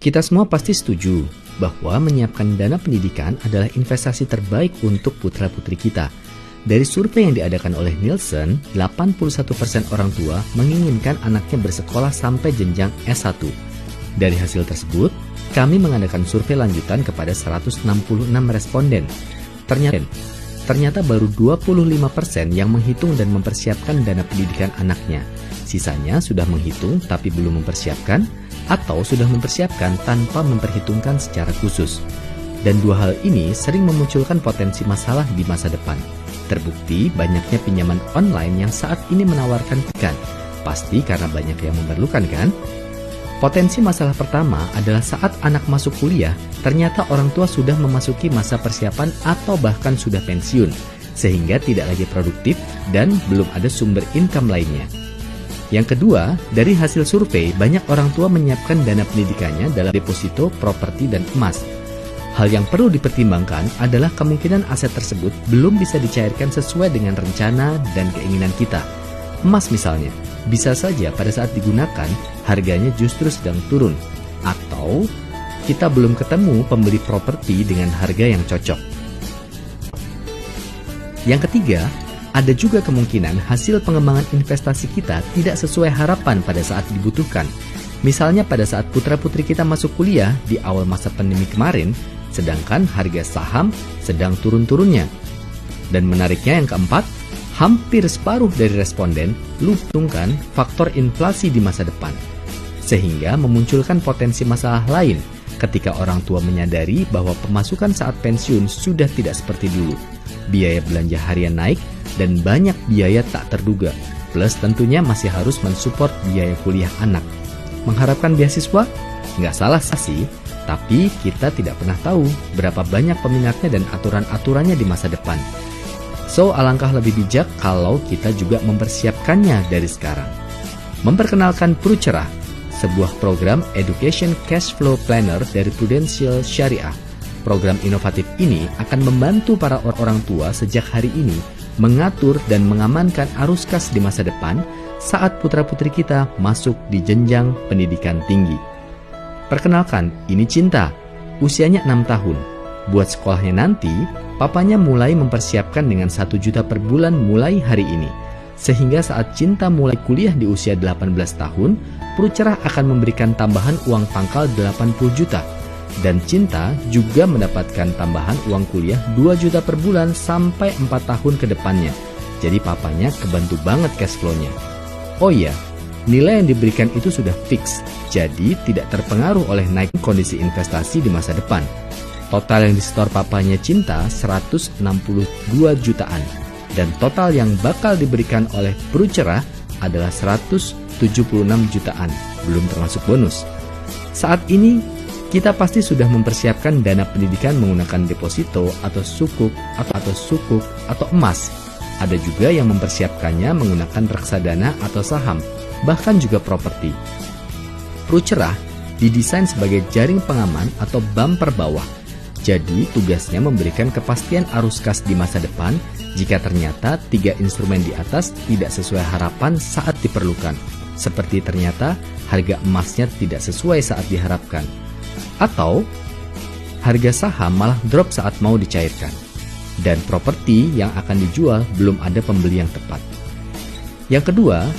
Kita semua pasti setuju bahwa menyiapkan dana pendidikan adalah investasi terbaik untuk putra-putri kita. Dari survei yang diadakan oleh Nielsen, 81% orang tua menginginkan anaknya bersekolah sampai jenjang S1. Dari hasil tersebut, kami mengadakan survei lanjutan kepada 166 responden. Ternyata baru 25% yang menghitung dan mempersiapkan dana pendidikan anaknya. Sisanya sudah menghitung tapi belum mempersiapkan, atau sudah mempersiapkan tanpa memperhitungkan secara khusus. Dan dua hal ini sering memunculkan potensi masalah di masa depan. Terbukti banyaknya pinjaman online yang saat ini menawarkan ikan. Pasti karena banyak yang memerlukan, kan? Potensi masalah pertama adalah saat anak masuk kuliah, ternyata orang tua sudah memasuki masa persiapan atau bahkan sudah pensiun, sehingga tidak lagi produktif dan belum ada sumber income lainnya. Yang kedua, dari hasil survei, banyak orang tua menyiapkan dana pendidikannya dalam deposito, properti, dan emas. Hal yang perlu dipertimbangkan adalah kemungkinan aset tersebut belum bisa dicairkan sesuai dengan rencana dan keinginan kita. Emas misalnya, bisa saja pada saat digunakan, harganya justru sedang turun. Atau, kita belum ketemu pembeli properti dengan harga yang cocok. Yang ketiga, ada juga kemungkinan hasil pengembangan investasi kita tidak sesuai harapan pada saat dibutuhkan. Misalnya pada saat putra-putri kita masuk kuliah di awal masa pandemi kemarin, sedangkan harga saham sedang turun-turunnya. Dan menariknya yang keempat, hampir separuh dari responden lupakan faktor inflasi di masa depan. Sehingga memunculkan potensi masalah lain ketika orang tua menyadari bahwa pemasukan saat pensiun sudah tidak seperti dulu. Biaya belanja harian naik, dan banyak biaya tak terduga. Plus tentunya masih harus mensupport biaya kuliah anak. Mengharapkan beasiswa? Nggak salah sih, tapi kita tidak pernah tahu berapa banyak peminatnya dan aturan-aturannya di masa depan. So, alangkah lebih bijak kalau kita juga mempersiapkannya dari sekarang. Memperkenalkan Prucerah, sebuah program Education Cash Flow Planner dari Prudential Syariah. Program inovatif ini akan membantu para orang tua sejak hari ini mengatur dan mengamankan arus kas di masa depan saat putra-putri kita masuk di jenjang pendidikan tinggi. Perkenalkan, ini Cinta, usianya 6 tahun. Buat sekolahnya nanti, papanya mulai mempersiapkan dengan 1 juta per bulan mulai hari ini. Sehingga saat Cinta mulai kuliah di usia 18 tahun, Prucerah akan memberikan tambahan uang pangkal 80 juta. Dan Cinta juga mendapatkan tambahan uang kuliah 2 juta per bulan sampai 4 tahun ke depannya. Jadi papanya kebantu banget cash flow-nya. Oh iya, nilai yang diberikan itu sudah fix, jadi tidak terpengaruh oleh naik kondisi investasi di masa depan. Total yang disetor papanya Cinta 162 jutaan. Dan total yang bakal diberikan oleh Prucerah adalah 176 jutaan, belum termasuk bonus. Saat ini, kita pasti sudah mempersiapkan dana pendidikan menggunakan deposito atau sukuk atau emas. Ada juga yang mempersiapkannya menggunakan reksadana atau saham, bahkan juga properti. Prucerah didesain sebagai jaring pengaman atau bumper bawah. Jadi tugasnya memberikan kepastian arus kas di masa depan jika ternyata 3 instrumen di atas tidak sesuai harapan saat diperlukan. Seperti ternyata harga emasnya tidak sesuai saat diharapkan. Atau harga saham malah drop saat mau dicairkan. Dan properti yang akan dijual belum ada pembeli yang tepat. Yang kedua,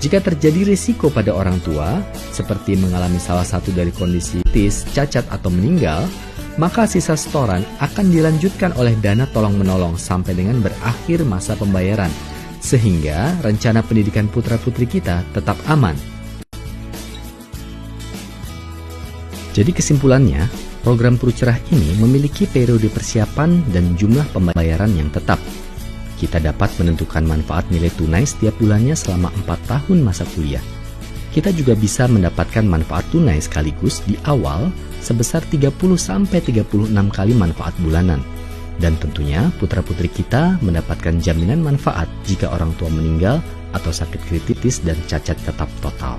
jika terjadi risiko pada orang tua, seperti mengalami salah satu dari kondisi kritis, cacat atau meninggal, maka sisa setoran akan dilanjutkan oleh dana tolong-menolong sampai dengan berakhir masa pembayaran, sehingga rencana pendidikan putra-putri kita tetap aman. Jadi kesimpulannya, program Prucerah ini memiliki periode persiapan dan jumlah pembayaran yang tetap. Kita dapat menentukan manfaat nilai tunai setiap bulannya selama 4 tahun masa kuliah. Kita juga bisa mendapatkan manfaat tunai sekaligus di awal sebesar 30-36 kali manfaat bulanan. Dan tentunya putra-putri kita mendapatkan jaminan manfaat jika orang tua meninggal atau sakit kritis dan cacat tetap total.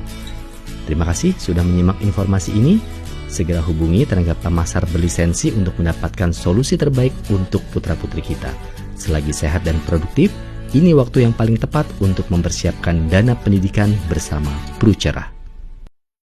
Terima kasih sudah menyimak informasi ini. Segera hubungi tenaga pemasar berlisensi untuk mendapatkan solusi terbaik untuk putra-putri kita. Selagi sehat dan produktif, ini waktu yang paling tepat untuk mempersiapkan dana pendidikan bersama Prucerah.